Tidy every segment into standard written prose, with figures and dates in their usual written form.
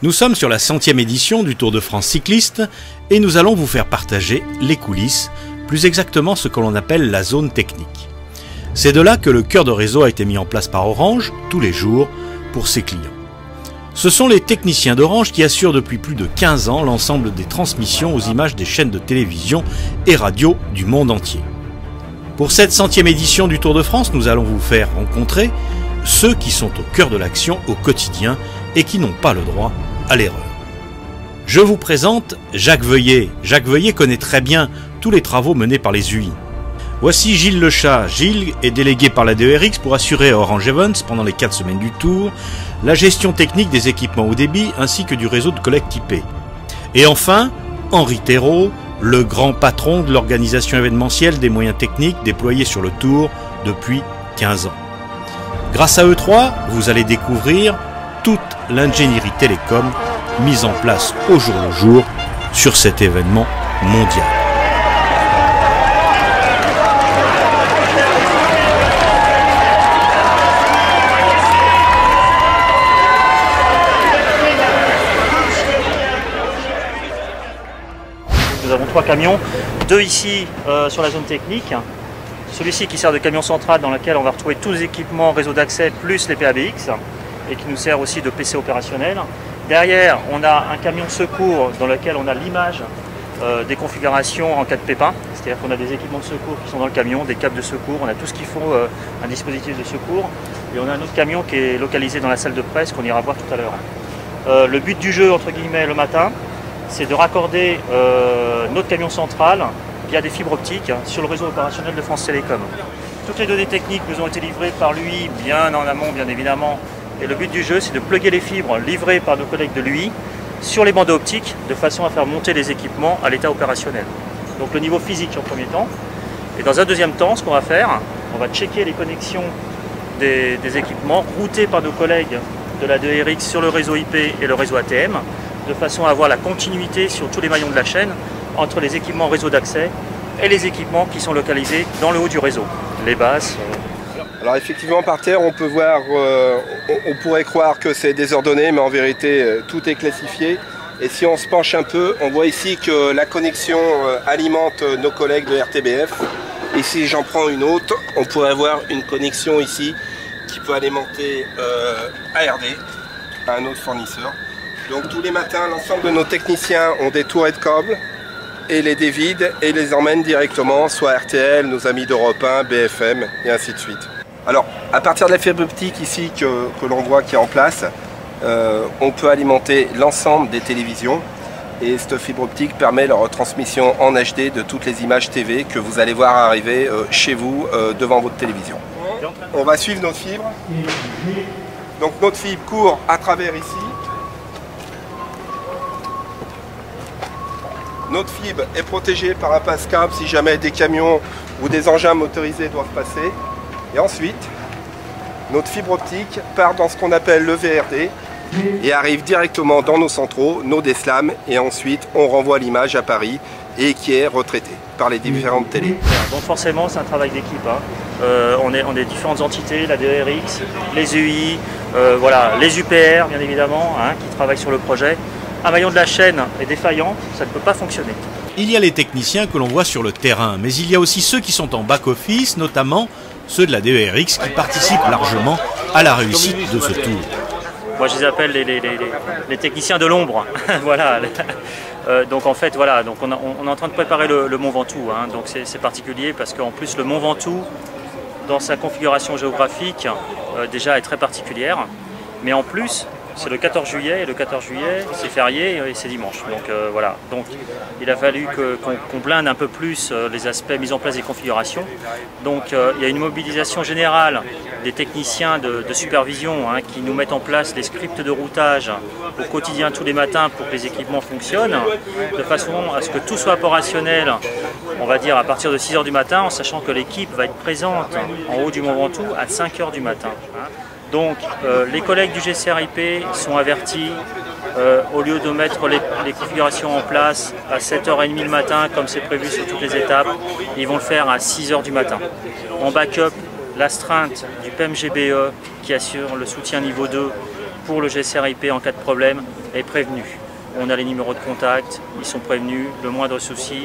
Nous sommes sur la 100e édition du Tour de France cycliste et nous allons vous faire partager les coulisses, plus exactement ce que l'on appelle la zone technique. C'est de là que le cœur de réseau a été mis en place par Orange tous les jours pour ses clients. Ce sont les techniciens d'Orange qui assurent depuis plus de 15 ans l'ensemble des transmissions aux images des chaînes de télévision et radio du monde entier. Pour cette 100e édition du Tour de France, nous allons vous faire rencontrer ceux qui sont au cœur de l'action au quotidien et qui n'ont pas le droit à l'erreur. Je vous présente Jacques Veuillet. Jacques Veuillet connaît très bien tous les travaux menés par les UI. Voici Gilles Lechat. Gilles est délégué par la DERX pour assurer à Orange Events, pendant les 4 semaines du Tour, la gestion technique des équipements haut débit ainsi que du réseau de collecte IP. Et enfin, Henri Thérault, le grand patron de l'organisation événementielle des moyens techniques déployés sur le Tour depuis 15 ans. Grâce à eux trois, vous allez découvrir toute l'ingénierie télécom mise en place au jour le jour sur cet événement mondial. Nous avons 3 camions, 2 ici sur la zone technique, celui-ci qui sert de camion central dans lequel on va retrouver tous les équipements réseau d'accès plus les PABX et qui nous sert aussi de PC opérationnel. Derrière, on a un camion secours dans lequel on a l'image des configurations en cas de pépin, c'est-à-dire qu'on a des équipements de secours qui sont dans le camion, des câbles de secours, on a tout ce qu'il faut, un dispositif de secours, et on a un autre camion qui est localisé dans la salle de presse qu'on ira voir tout à l'heure. Le but du jeu, entre guillemets, le matin, c'est de raccorder notre camion central via des fibres optiques sur le réseau opérationnel de France Télécom. Toutes les données techniques nous ont été livrées par lui bien en amont, bien évidemment. Et le but du jeu, c'est de plugger les fibres livrées par nos collègues de l'UI sur les bandeaux optiques de façon à faire monter les équipements à l'état opérationnel. Donc le niveau physique en premier temps. Et dans un deuxième temps, ce qu'on va faire, on va checker les connexions des équipements routés par nos collègues de la DERX sur le réseau IP et le réseau ATM, de façon à avoir la continuité sur tous les maillons de la chaîne entre les équipements réseau d'accès et les équipements qui sont localisés dans le haut du réseau, les bases. Alors effectivement, par terre, on peut voir, on pourrait croire que c'est désordonné, mais en vérité, tout est classifié. Et si on se penche un peu, on voit ici que la connexion alimente nos collègues de RTBF. Et si j'en prends une autre, on pourrait avoir une connexion ici qui peut alimenter ARD, un autre fournisseur. Donc tous les matins, l'ensemble de nos techniciens ont des tourets de câbles et les dévident et les emmènent directement, soit RTL, nos amis d'Europe 1, BFM et ainsi de suite. Alors, à partir de la fibre optique ici que l'on voit qui est en place, on peut alimenter l'ensemble des télévisions et cette fibre optique permet la retransmission en HD de toutes les images TV que vous allez voir arriver chez vous devant votre télévision. On va suivre notre fibre. Donc notre fibre court à travers ici. Notre fibre est protégée par un passe-câble si jamais des camions ou des engins motorisés doivent passer. Et ensuite, notre fibre optique part dans ce qu'on appelle le VRD et arrive directement dans nos centraux, nos DSLAM, et ensuite on renvoie l'image à Paris et qui est retraitée par les différentes télés. Donc forcément, c'est un travail d'équipe. On est différentes entités, la DERX, les UI, voilà, les UPR bien évidemment, qui travaillent sur le projet. Un maillon de la chaîne est défaillant, ça ne peut pas fonctionner. Il y a les techniciens que l'on voit sur le terrain, mais il y a aussi ceux qui sont en back-office, notamment ceux de la DERX qui participent largement à la réussite de ce tour. Moi je les appelle les techniciens de l'ombre. Voilà. Donc en fait voilà, donc on est en train de préparer le Mont Ventoux, donc c'est particulier parce qu'en plus le Mont Ventoux dans sa configuration géographique déjà est très particulière, mais en plus c'est le 14 juillet et le 14 juillet c'est férié et c'est dimanche. Donc voilà, donc il a fallu qu'on blinde un peu plus les aspects mis en place des configurations. Donc il y a une mobilisation générale des techniciens de supervision qui nous mettent en place les scripts de routage au quotidien tous les matins pour que les équipements fonctionnent, de façon à ce que tout soit opérationnel, on va dire à partir de 6 h du matin, en sachant que l'équipe va être présente en haut du Mont Ventoux à 5 h du matin. Donc les collègues du GCRIP sont avertis, au lieu de mettre les configurations en place à 7 h 30 le matin comme c'est prévu sur toutes les étapes, ils vont le faire à 6 h du matin. En backup, l'astreinte du PEMGBE qui assure le soutien niveau 2 pour le GCRIP en cas de problème est prévenu. On a les numéros de contact, ils sont prévenus, le moindre souci,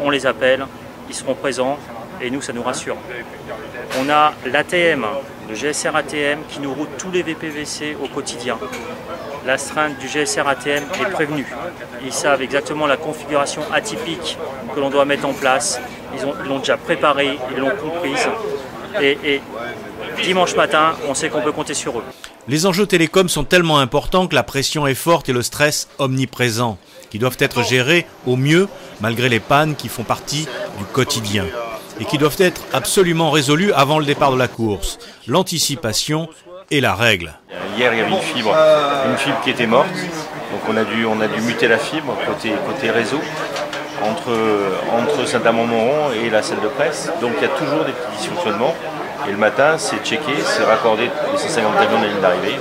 on les appelle, ils seront présents et nous, ça nous rassure. On a l'ATM, le GSR ATM qui nous route tous les VPVC au quotidien. L'astreinte du GSR ATM est prévenue. Ils savent exactement la configuration atypique que l'on doit mettre en place. Ils l'ont déjà préparée, ils l'ont comprise. Et dimanche matin, on sait qu'on peut compter sur eux. Les enjeux télécoms sont tellement importants que la pression est forte et le stress omniprésent, qui doivent être gérés au mieux malgré les pannes qui font partie du quotidien et qui doivent être absolument résolus avant le départ de la course. L'anticipation est la règle. Hier, il y avait une fibre qui était morte, donc on a dû muter la fibre côté réseau entre Saint-Amand-Montron et la salle de presse. Donc il y a toujours des petits dysfonctionnements. Et le matin, c'est checké, c'est raccordé les 150 camions de la ligne d'arrivée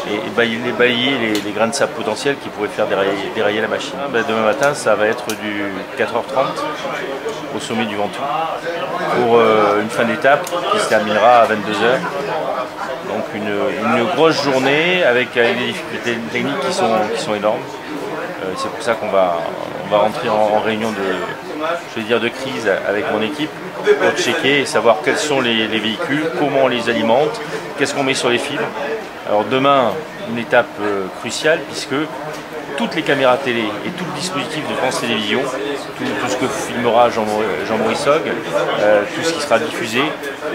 et balayer les grains de sable potentiels qui pourraient faire dérailler la machine. Demain matin, ça va être du 4h30 au sommet du Ventoux pour une fin d'étape qui se terminera à 22h. Donc une grosse journée avec des difficultés techniques qui sont énormes. C'est pour ça qu'on va rentrer en réunion de crise avec mon équipe pour checker et savoir quels sont les véhicules, comment on les alimente, qu'est-ce qu'on met sur les fibres. Alors demain, une étape cruciale puisque toutes les caméras télé et tout le dispositif de France Télévisions, tout ce que filmera Jean-Maurice Hogg, tout ce qui sera diffusé,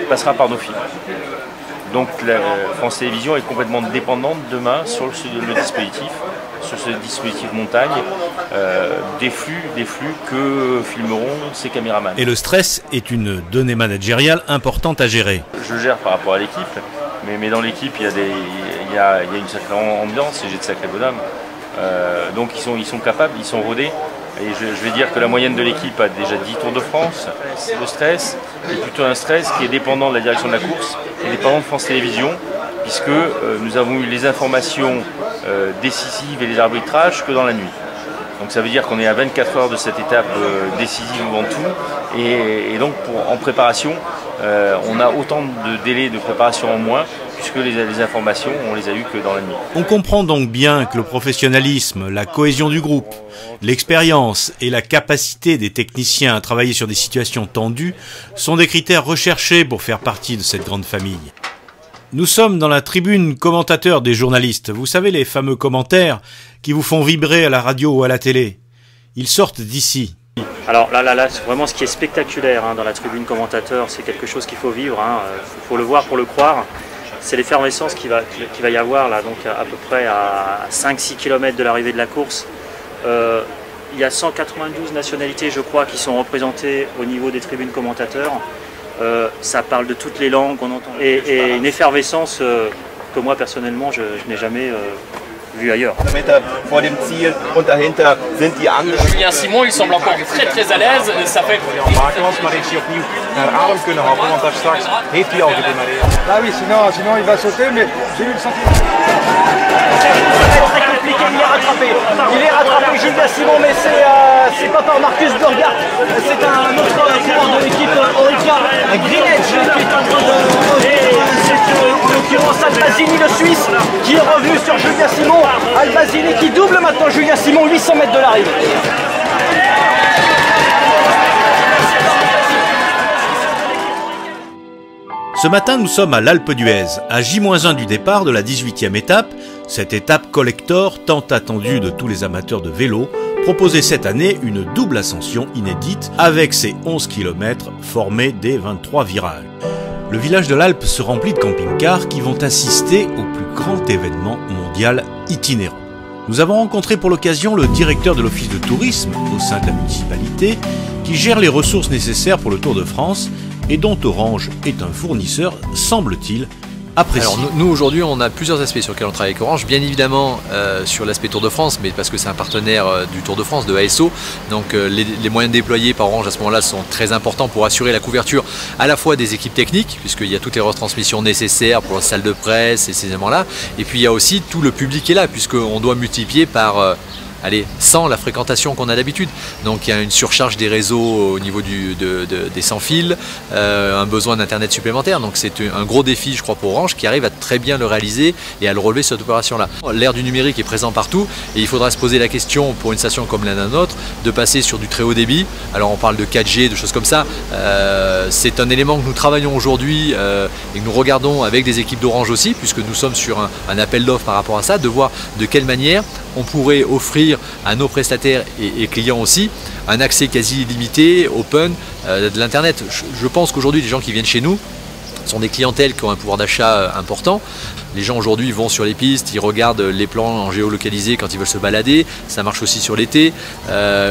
passera par nos fibres. Donc la France Télévisions est complètement dépendante demain sur le dispositif, sur ce dispositif montagne, des flux que filmeront ces caméramans. Et le stress est une donnée managériale importante à gérer. Je gère par rapport à l'équipe, mais dans l'équipe il y a une sacrée ambiance et j'ai de sacrés bonhommes. Donc ils sont capables, ils sont rodés. Et je vais dire que la moyenne de l'équipe a déjà 10 Tours de France. Le stress est plutôt un stress qui est dépendant de la direction de la course et dépendant de France Télévisions, puisque nous avons eu les informations décisives et les arbitrages que dans la nuit. Donc ça veut dire qu'on est à 24 heures de cette étape décisive au Ventoux et donc en préparation, on a autant de délais de préparation en moins puisque les informations, on les a eues que dans la nuit. On comprend donc bien que le professionnalisme, la cohésion du groupe, l'expérience et la capacité des techniciens à travailler sur des situations tendues sont des critères recherchés pour faire partie de cette grande famille. Nous sommes dans la tribune commentateurs des journalistes. Vous savez, les fameux commentaires qui vous font vibrer à la radio ou à la télé. Ils sortent d'ici. Alors là, vraiment ce qui est spectaculaire dans la tribune commentateur, c'est quelque chose qu'il faut vivre, faut le voir pour le croire. C'est l'effervescence qu'il va y avoir là, donc à peu près à 5-6 km de l'arrivée de la course. Il y a 192 nationalités, je crois, qui sont représentées au niveau des tribunes commentateurs. Ça parle de toutes les langues qu'on entend. Et une effervescence que moi, personnellement, je n'ai jamais vue ailleurs. Julien Simon, il semble encore très à l'aise. Ça fait... Ah oui, sinon il va sauter, mais j'ai eu le sentiment. Très compliqué, il est rattrapé Julien Simon, mais c'est pas par Marcus Burghardt, c'est un autre coureur de l'équipe Orica, Greenedge, qui est en train de... C'est en l'occurrence Albazini, le Suisse, qui est revenu sur Julien Simon. Albazini qui double maintenant Julien Simon, 800 mètres de l'arrivée. Ce matin, nous sommes à l'Alpe d'Huez, à J-1 du départ de la 18e étape, cette étape collector tant attendue de tous les amateurs de vélo, proposait cette année une double ascension inédite avec ses 11 km formés des 23 virages. Le village de l'Alpe se remplit de camping-cars qui vont assister au plus grand événement mondial itinérant. Nous avons rencontré pour l'occasion le directeur de l'office de tourisme au sein de la municipalité qui gère les ressources nécessaires pour le Tour de France et dont Orange est un fournisseur, semble-t-il, apprécié. Alors nous aujourd'hui on a plusieurs aspects sur lesquels on travaille avec Orange, bien évidemment sur l'aspect Tour de France, mais parce que c'est un partenaire du Tour de France, de ASO, donc les moyens déployés par Orange à ce moment-là sont très importants pour assurer la couverture à la fois des équipes techniques, puisqu'il y a toutes les retransmissions nécessaires pour la salle de presse et ces éléments-là, et puis il y a aussi tout le public qui est là, puisqu'on doit multiplier par sans la fréquentation qu'on a d'habitude. Donc il y a une surcharge des réseaux au niveau des sans fil, un besoin d'internet supplémentaire. Donc c'est un gros défi, je crois, pour Orange, qui arrive à très bien le réaliser et à le relever cette opération-là. L'ère du numérique est présent partout et il faudra se poser la question pour une station comme la nôtre de passer sur du très haut débit. Alors on parle de 4G, de choses comme ça. C'est un élément que nous travaillons aujourd'hui et que nous regardons avec des équipes d'Orange aussi, puisque nous sommes sur un appel d'offres par rapport à ça, de voir de quelle manière on pourrait offrir à nos prestataires et clients aussi un accès quasi illimité, open, de l'internet. Je pense qu'aujourd'hui les gens qui viennent chez nous sont des clientèles qui ont un pouvoir d'achat important. Les gens aujourd'hui vont sur les pistes, ils regardent les plans en géolocalisé quand ils veulent se balader. Ça marche aussi sur l'été.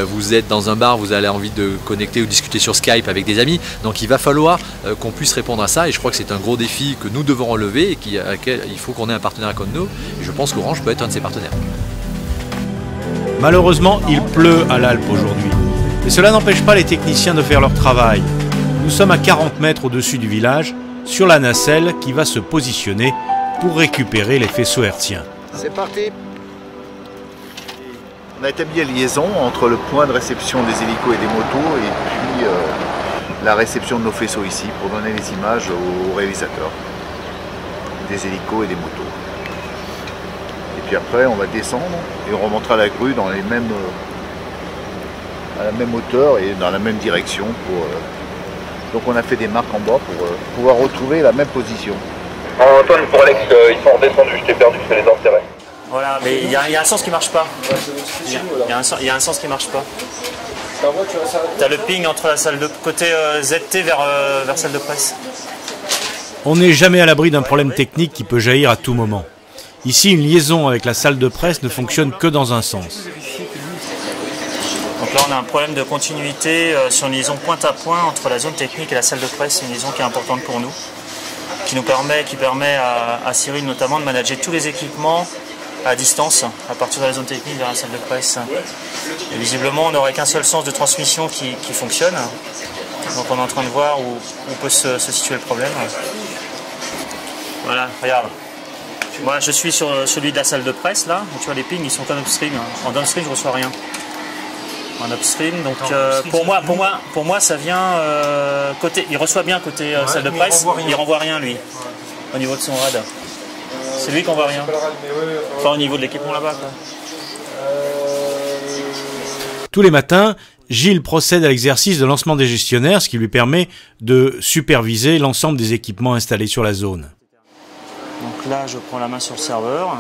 Vous êtes dans un bar, vous avez envie de connecter ou discuter sur Skype avec des amis. Donc il va falloir qu'on puisse répondre à ça. Et je crois que c'est un gros défi que nous devons relever et à laquelle il faut qu'on ait un partenaire comme nous. Et je pense qu'Orange peut être un de ces partenaires. Malheureusement, il pleut à l'Alpe aujourd'hui. Mais cela n'empêche pas les techniciens de faire leur travail. Nous sommes à 40 mètres au-dessus du village, sur la nacelle qui va se positionner pour récupérer les faisceaux hertziens. C'est parti. On a établi la liaison entre le point de réception des hélicos et des motos et puis la réception de nos faisceaux ici pour donner les images aux réalisateurs des hélicos et des motos. Et puis après on va descendre et on remontera la grue dans les mêmes, à la même hauteur et dans la même direction pour... Donc on a fait des marques en bas pour pouvoir retrouver la même position. Antoine, pour Alex, ils sont redescendus, je t'ai perdu, je fais les enterrer. Voilà, mais il y a un sens qui marche pas. Il y a un sens qui marche pas. Tu as le ping entre la salle de côté ZT vers salle de presse. On n'est jamais à l'abri d'un problème technique qui peut jaillir à tout moment. Ici, une liaison avec la salle de presse ne fonctionne que dans un sens. Donc là on a un problème de continuité sur une liaison point à point entre la zone technique et la salle de presse. C'est une liaison qui est importante pour nous, qui permet à Cyril notamment de manager tous les équipements à distance à partir de la zone technique vers la salle de presse. Et visiblement on n'aurait qu'un seul sens de transmission qui fonctionne. Donc on est en train de voir où peut se situer le problème. Voilà, regarde. Moi je suis sur celui de la salle de presse là, tu vois les pings ils sont qu'en upstream. En downstream je ne reçois rien. En upstream, donc pour moi ça vient côté, il reçoit bien côté salle de presse, il renvoie rien lui, au niveau de son rad. C'est lui qu'on voit rien. Enfin au niveau de l'équipement là-bas. Tous les matins, Gilles procède à l'exercice de lancement des gestionnaires, ce qui lui permet de superviser l'ensemble des équipements installés sur la zone. Donc là je prends la main sur le serveur.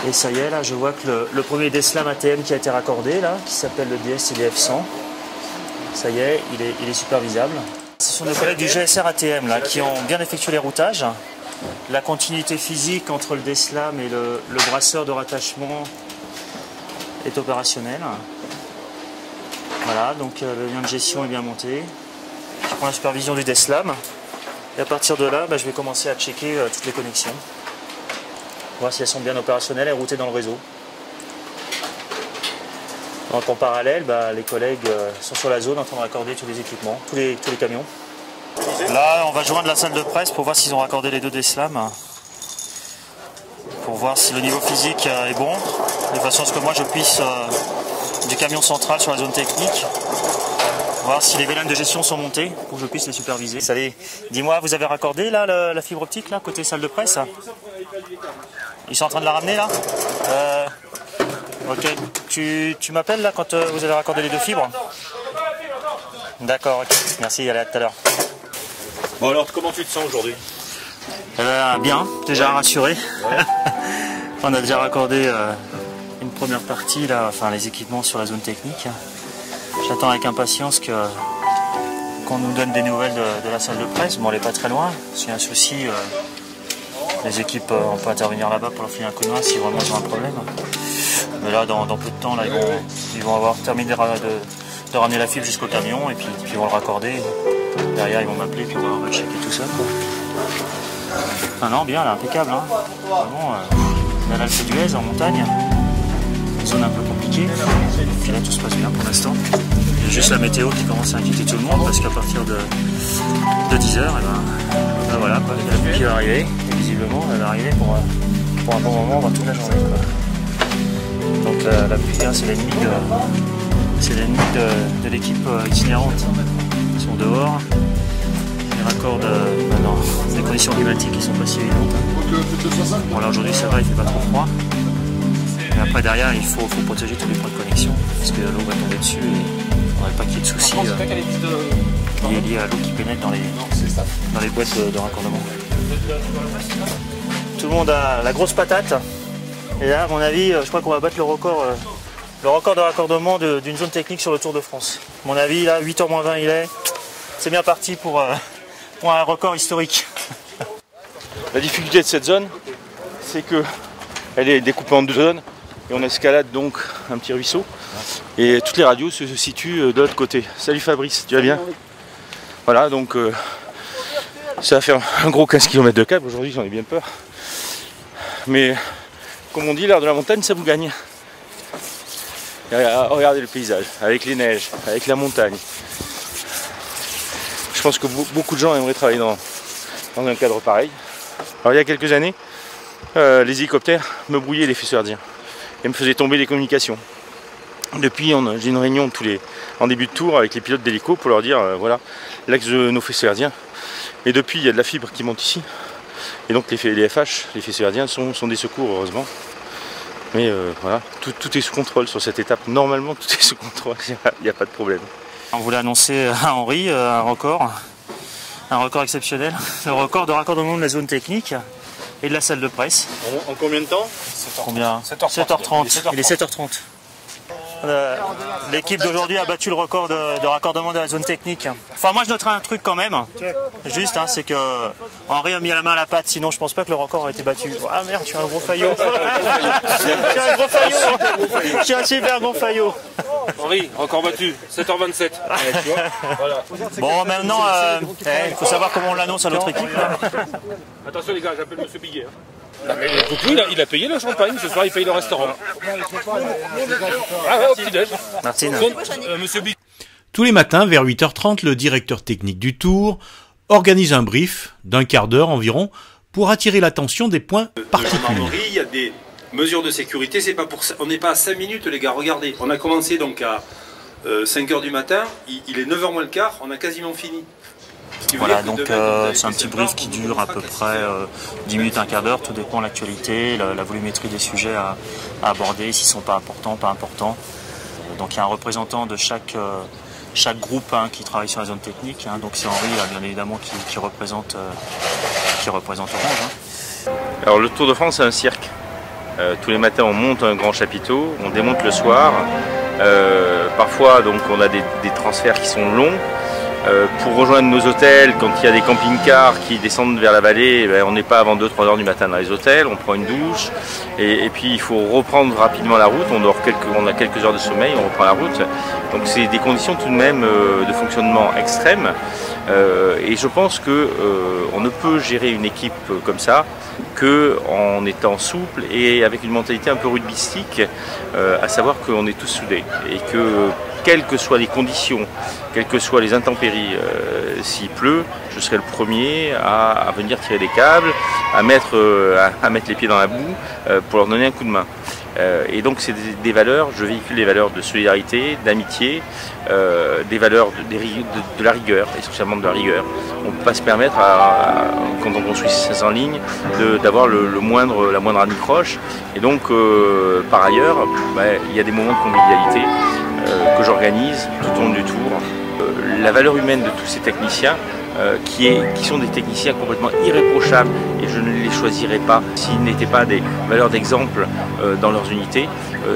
Et ça y est, là, je vois que le premier DSLAM ATM qui a été raccordé, là, qui s'appelle le DS-CDF100, ça y est, il est supervisable. Ce sont nos collègues du GSR ATM, là, qui ont bien effectué les routages. La continuité physique entre le DSLAM et le brasseur de rattachement est opérationnelle. Voilà, donc le lien de gestion est bien monté. Je prends la supervision du DSLAM. Et à partir de là, je vais commencer à checker toutes les connexions. Voir si elles sont bien opérationnelles et routées dans le réseau. Donc en parallèle, les collègues sont sur la zone en train de raccorder tous les équipements, tous les camions. Là, on va joindre la salle de presse pour voir s'ils ont raccordé les deux DSLAM. Pour voir si le niveau physique est bon, de façon à ce que moi je puisse du camion central sur la zone technique, voir si les VLAN de gestion sont montés pour que je puisse les superviser. Salut, dis-moi, vous avez raccordé là la fibre optique là côté salle de presse? Ils sont en train de la ramener là. Ok, tu m'appelles là quand vous avez raccordé les deux fibres? D'accord, ok, merci, allez à tout à l'heure. Bon alors, comment tu te sens aujourd'hui? Bien, déjà rassuré. On a déjà raccordé une première partie là, enfin les équipements sur la zone technique. J'attends avec impatience qu'on nous donne des nouvelles de la salle de presse. Bon, elle n'est pas très loin. S'il y a un souci, les équipes, on peut intervenir là-bas pour leur filer un coup de main si vraiment ils ont un problème. Mais là, dans peu de temps, là, ils vont avoir terminé de ramener la fibre jusqu'au camion et puis ils vont le raccorder. Derrière, ils vont m'appeler puis on va checker tout ça. Ah non, bien, là, impeccable. Hein. Vraiment, on a l'Alpe d'Huez en montagne. Une zone un peu compliquée. Puis là, tout se passe bien pour l'instant. Il y a juste la météo qui commence à inquiéter tout le monde parce qu'à partir de 10h, voilà, il y a la pluie qui va arriver. Et visiblement, elle va arriver pour un bon moment, on va toute la journée. Donc la pluie, hein, c'est l'ennemi de l'équipe itinérante. Ils sont dehors, ils raccordent dans des conditions climatiques qui sont pas si évidentes. Bon là aujourd'hui ça va, il fait pas trop froid. Mais après derrière il faut protéger tous les points de connexion parce que l'eau va tomber dessus et il ne faudrait pas qu'il y ait de soucis liés à l'eau qui pénètre dans les boîtes de raccordement. Tout le monde a la grosse patate et là à mon avis je crois qu'on va battre le record de raccordement d'une zone technique sur le Tour de France. À mon avis là 8h moins 20 il est, c'est bien parti pour un record historique. La difficulté de cette zone c'est qu'elle est découpée en 2 zones et on escalade donc un petit ruisseau et toutes les radios se situent de l'autre côté. Salut Fabrice, tu vas bien? Voilà donc ça va faire un gros 15 km de câble aujourd'hui, j'en ai bien peur. Mais comme on dit, l'air de la montagne ça vous gagne. Regardez le paysage, avec les neiges, avec la montagne. Je pense que beaucoup de gens aimeraient travailler dans un cadre pareil. Alors il y a quelques années, les hélicoptères me brouillaient les faisceaux hertziens et me faisaient tomber les communications. Depuis, j'ai une réunion en début de tour avec les pilotes d'hélico pour leur dire voilà l'axe de nos faisceaux hertziens. Et depuis, il y a de la fibre qui monte ici. Et donc les FH, les faisceaux hertziens, sont des secours heureusement. Mais voilà, tout est sous contrôle sur cette étape. Normalement, tout est sous contrôle, il n'y a pas de problème. On voulait annoncer à Henri un record exceptionnel. Le record de raccordement de la zone technique et de la salle de presse. En combien de temps? Combien? 7h30. Il est 7h30. L'équipe d'aujourd'hui a battu le record de raccordement de la zone technique. Enfin moi je noterai un truc quand même, juste c'est que Henri a mis la main à la pâte, sinon je pense pas que le record a été battu. Ah merde, je suis un gros faillot. Je suis un super gros faillot. Henri, record battu, 7h27. Bon maintenant, il faut savoir comment on l'annonce à notre équipe. Attention les gars, j'appelle Monsieur Biguet. Mais Poutou, il a payé le champagne, ce soir il paye le restaurant. Ah ouais, au petit-déj. Martine. Monsieur Biguet. Tous les matins, vers 8h30, le directeur technique du Tour organise un brief d'un quart d'heure environ pour attirer l'attention des points particuliers. Il y a des mesures de sécurité, c'est pas pour ça. On n'est pas à 5 minutes les gars, regardez. On a commencé donc à 5h du matin, il est 9h moins le quart, on a quasiment fini. Voilà, donc c'est un petit brief qui dure à peu près 10 minutes, un quart d'heure, tout dépend de l'actualité, la volumétrie des sujets à aborder, s'ils ne sont pas importants, pas importants. Donc il y a un représentant de chaque groupe qui travaille sur la zone technique, donc c'est Henri bien évidemment qui représente Orange. Alors le Tour de France c'est un cirque. Tous les matins on monte un grand chapiteau, on démonte le soir. Parfois donc on a des transferts qui sont longs. Pour rejoindre nos hôtels, quand il y a des camping-cars qui descendent vers la vallée, on n'est pas avant 2-3 heures du matin dans les hôtels, on prend une douche et puis il faut reprendre rapidement la route, on a quelques heures de sommeil, on reprend la route. Donc c'est des conditions tout de même de fonctionnement extrêmes et je pense qu'on ne peut gérer une équipe comme ça qu'en étant souple et avec une mentalité un peu rugbystique, à savoir qu'on est tous soudés et que quelles que soient les conditions, quelles que soient les intempéries, s'il pleut, je serai le premier à venir tirer des câbles, à mettre les pieds dans la boue pour leur donner un coup de main. Et donc c'est des valeurs, je véhicule des valeurs de solidarité, d'amitié, des valeurs de la rigueur, essentiellement de la rigueur. On ne peut pas se permettre, quand on construit 500 lignes, d'avoir la moindre anicroche. Et donc par ailleurs, il y a des moments de convivialité que j'organise tout au long du tour. La valeur humaine de tous ces techniciens, qui sont des techniciens complètement irréprochables, et je ne les choisirais pas s'ils n'étaient pas des valeurs d'exemple dans leurs unités.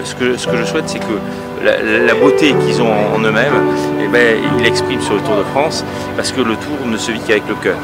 Ce que je souhaite, c'est que la beauté qu'ils ont en eux-mêmes, ils l'expriment sur le Tour de France, parce que le Tour ne se vit qu'avec le cœur.